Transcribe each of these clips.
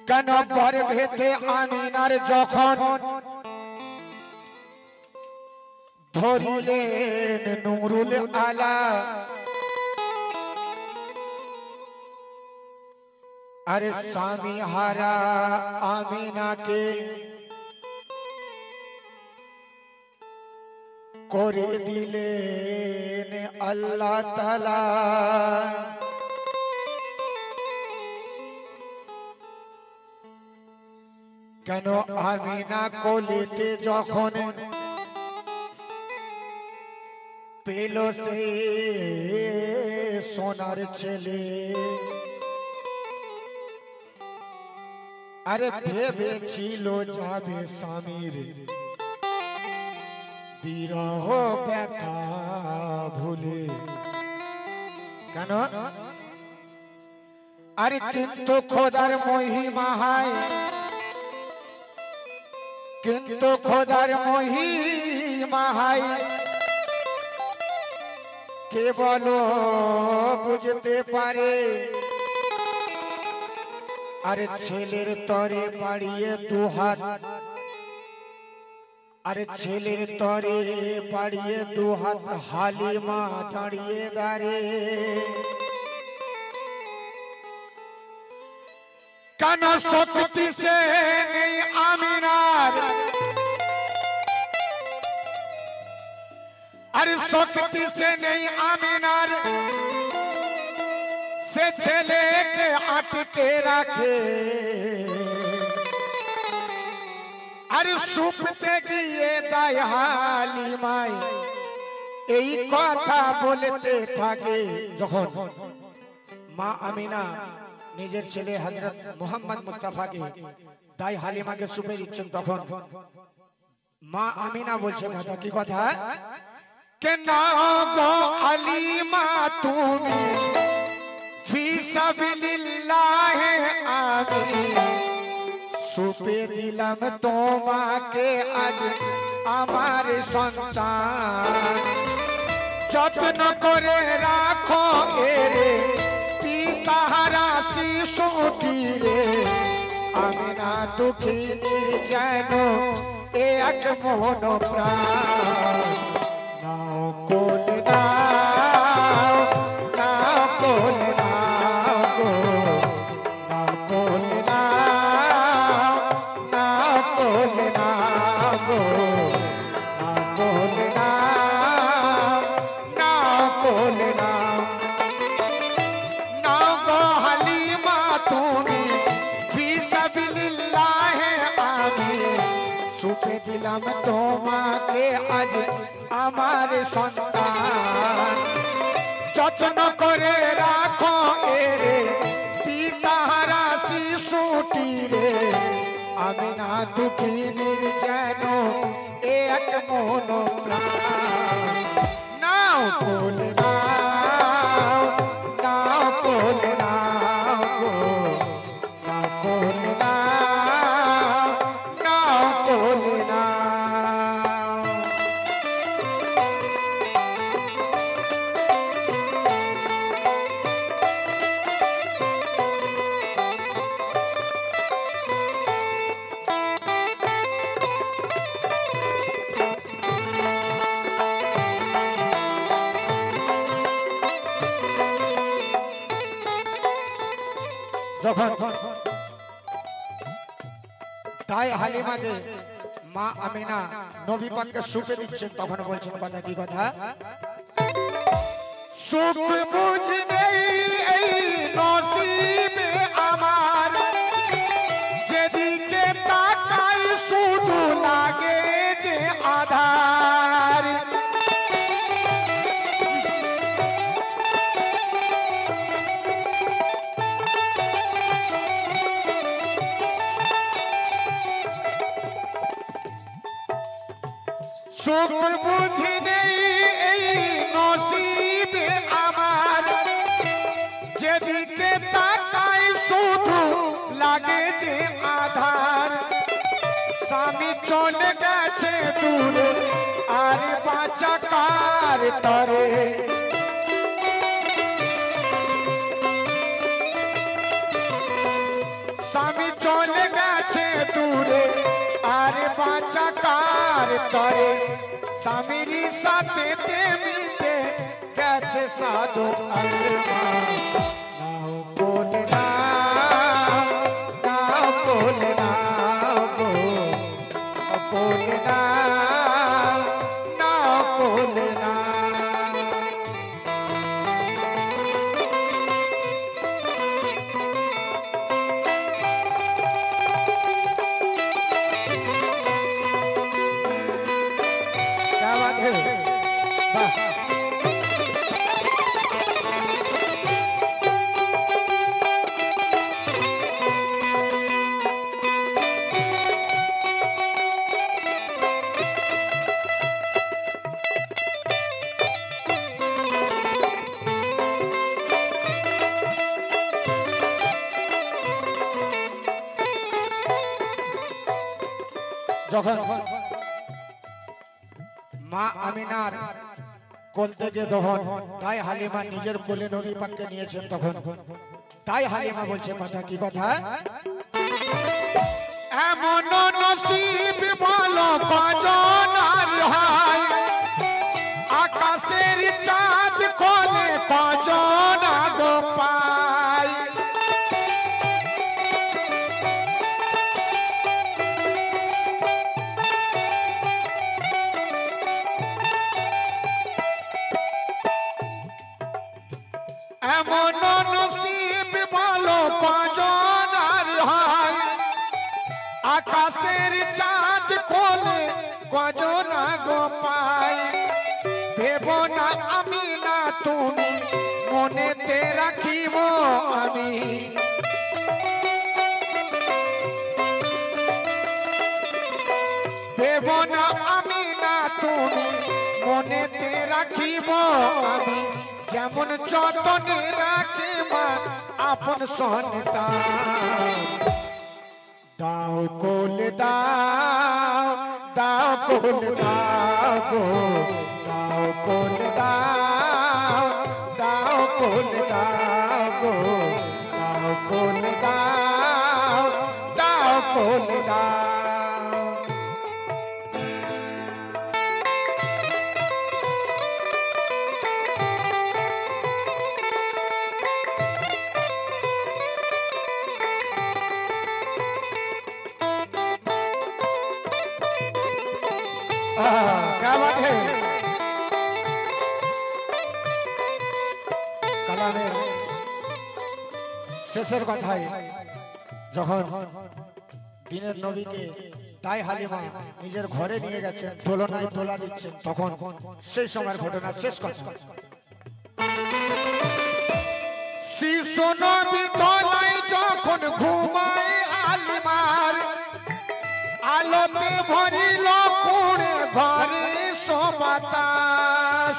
কেন গর্ভেতে আমিনার যখন ধরিলেন নুরুল আলা আরে স্বামী হারা আমিনাকে করে দিলেন আল্লাহ তাআলা কেন আমিনা কোলেতে যখন পেল সে সোনার ছেলে আরে ভেবেছিল যাবে স্বামীর বিরহ ব্যথা ভুলে কেন আরে কিন্তু খোদার মহিমা হয় কিন্তু খোদার মহিমা হয় কে বলো বুঝতে পারে আরে ছেলের তরে বাড়িয়ে দুহাত আরে ছেলের তরে বাড়িয়ে দুহাত হালিমা দাঁড়িয়ে দাঁড়ে কেন শক্তি সে নেই আমিনার अरे शक्ति से नहीं आमिनार से चले के अटके रखे अरे सुपते की ये दयाली माई यही कथा बोलते থাকে যখন মা আমিনা নিজের ছেলে হযরত মুহাম্মদ মুস্তাফাকে দাই হালিমাকে সুপে দিচ্ছেন তখন মা আমিনা বলছেন কি কথা के नागो अलीमा तुमी फी सबीलिल्लाह आमीन सुपे दिलम तोमाके आज आमार सन्तान যত্ন করে রাখো এরে পিতাহারা শিশুটিরে আমিনা দুঃখিনীর যেন এক মন প্রাণ कोल नाव ना कोल नाव ना कोल नाव ना कोल नाव ना कोल नाव ना कोल नाव ना गो हलीमा तुमी फी सबीलिल्लाह आमीन सुपे दिलाम तोमाके आज আমার সন্তান যত্ন করে রাখো এরে পিতাহারা শিশুটিরে আমিনা দুঃখিনীর যেন এক মন প্রাণ নাও কোলে নাও নাও কোলে নাও গো নাও কোলে নাও নাও কোলে নাও যখন তাই হালিমাকে মা আমিনা নবী পাককে সুপে দিচ্ছেন তখন বলছেন কথা কি কথা সুপ বুঝ নেই এই নসিবে আমার যেদিকে তাকাই শুধু লাগে যে আধার সুখ বুঝি নেই এই নসিবে আমার যেদিকে তাকাই শুধু লাগে যে আধার স্বামী চলে গেছে দূরে আর বাঁচা কার তরে স্বামী চলে কার তরে স্বামীর সাথে মিটে গেছে সাধু আলমা নাও বলে নাও নাও বলে নাও গো বলে নাও নাও বলে নাও যখন মা আমিনার কোল থেকে যখন তাই হালিমা নিজের কোলে নবী পাককে নিয়েছেন তখন তাই হালিমা বলছে কথা কি কথা এমন নসিব বলো কজনার হয় আকাশের চাঁদ কোলে কজনা গো পায় এমন নসিব বলো কজনার হয় আকাশের চাঁদ কোলে কজনা গো পায় ভেবো না আমি না তুমি মনেতে রাখিব আমি ভেবো না আমি না তুমি মনেতে রাখিব আমি যেমন যতনে রাখে মা আপন সন্তান দাও কোল দাও দাও কোল দাও গো দাও কোল দাও দাও কোল দাও গো দাও কোল দাও দাও কোল দাও क्या बात है कलामे शेषर कथाय যখন দিনের নবীকে তাই হালিমা নিজের ঘরে নিয়ে গেছেন দোলনায় দোলা দিচ্ছেন তখন সেই সময়ের ঘটনা শেষ কথা শিশু নবী দোলায় যখন ঘুমায় হালিমার আলোতে ভরিল কুড়ে ঘরে বাতাস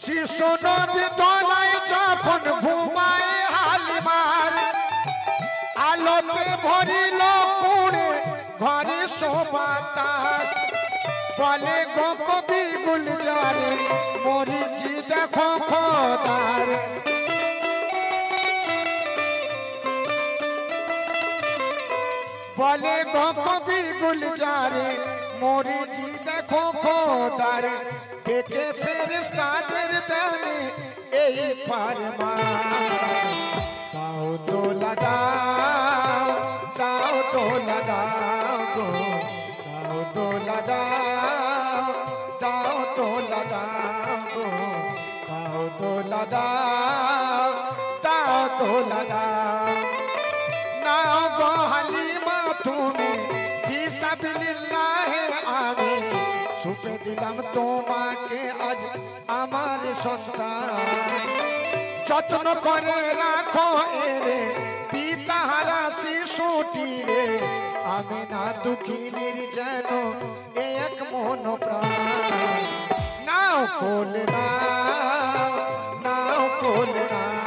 শিশু নবী দোলায় যখন ঘুমায় হালিমার আলোতে ভরিল কুড়ে ঘরে বাতাস বলে গো কবি গুলজারে মরিচি দেখো খোদার বলে গো কবি গুলজারে মরিচি দেখো খোদার দেখে ফেরেশতাদের দানে এই ফরমান দাও দোলা দাও দাও দোলা দাও গো দাও দোলা দাও দাও দোলা দাও গো দাও দোলা দাও দাও দোলা দাও নাও গো হালিমা তুমি ফিসাবিলিল্লাহ আমি সুপে দিলাম তোমাকে আজ আমার সন্তান যত্ন করে রাখো এরে পিতাহারা শিশুটি রে আমি না দুঃখিনীর যেন এক মন প্রাণ নাও কোল নাও নাও কোল নাও